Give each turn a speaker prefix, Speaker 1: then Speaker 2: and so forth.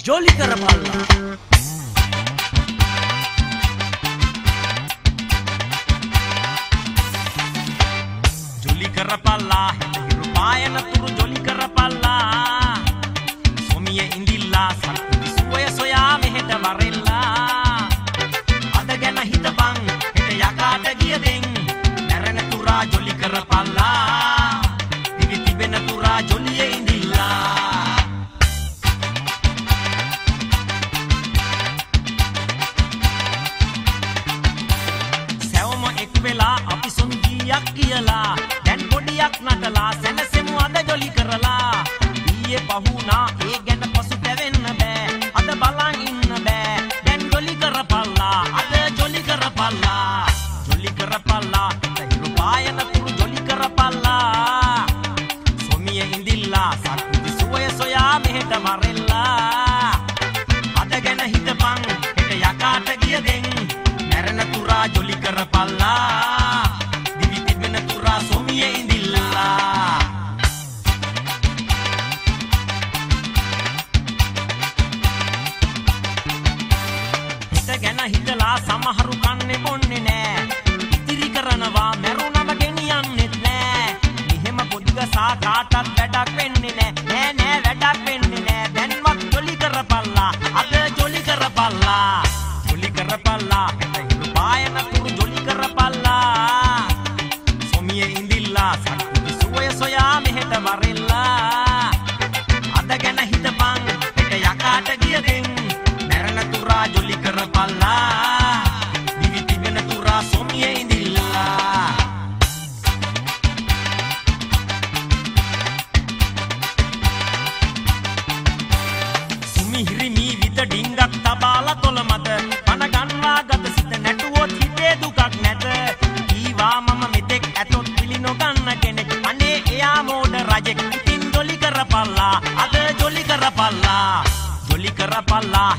Speaker 1: ජොලි කරපල්ලා ජොලි කරපල්ලා හිරු පායන තුරු ජොලි කරපල්ලා සොමිය ඉඳිල්ලා සල්පුදි සුවය සොයා මෙහෙට වරෙල්ලා අද ගැන හිතපන් හෙට යකාට ගිය දෙන් නැරෙන තුරා ජොලි කරපල්ලා දිවි තිබෙන තුරා ජොලියේ ඉඳිල්ලා වෙලා අපි සොන්ගියක් කියලා දැන් පොඩියක් නටලා සැනසෙමු අද ජොලි කරලා ඊයේ පහුණා ඒ ගැන පසුතැවෙන්න බෑ අද බලන් ඉන්න බෑ දැන් ජොලි කරපල්ලා අද ජොලි කරපල්ලා හිරු පායන තුරු ජොලි කරපල්ලා සොමිය ඉඳිල්ලා සත්පුදි සුවය සොයා මෙහෙට වරෙල්ලා අද ගැන හිතපන් හෙට යකාට ගිය දෙන් නැරෙන තුරා ජොලි කරපල්ලා දිවි තිබෙන තුරා සොමියේ ඉඳිල්ලා හිත ගැන හිතලා සමහරු කන්නේ බොන්නේ නෑ ඉතිරි කරනවා මැරුණම ගෙනියන්නෙත් නෑ මෙහෙම පොඩිගසා කාටත් වැඩක් වෙන්නේ නෑ වැඩක් වෙන්නේ නෑ දැන්වත් ජොලි කරපල්ලා අද ජොලි කරපල්ලා පායන තුරු ජොලි කරපල්ලා සොමියේ ඉඳිල්ලා සත්පුදි සුවය සොයා මෙහෙට වරෙල්ලා අද ගැන හිතපන් හෙට යකාට ගිය දෙන් නැරෙන තුරා ජොලි කරපල්ලා දිවි තිබෙන තුරා සොමියේ ඉඳිල්ලා සුමිහිරි මී විත ඩිංගක් තබාලා තොල මත පන ගන්වා ගත සිත නැටුවොත් හිතේ දුකක් නැත ඊවා මම මෙතෙක් ඇතොත් පිළි නොගන්න කෙනෙක් අනේ එයා මෝඩ රජෙක් ඉතින් ජොලි කරපල්ලා අද ජොලි කරපල්ලා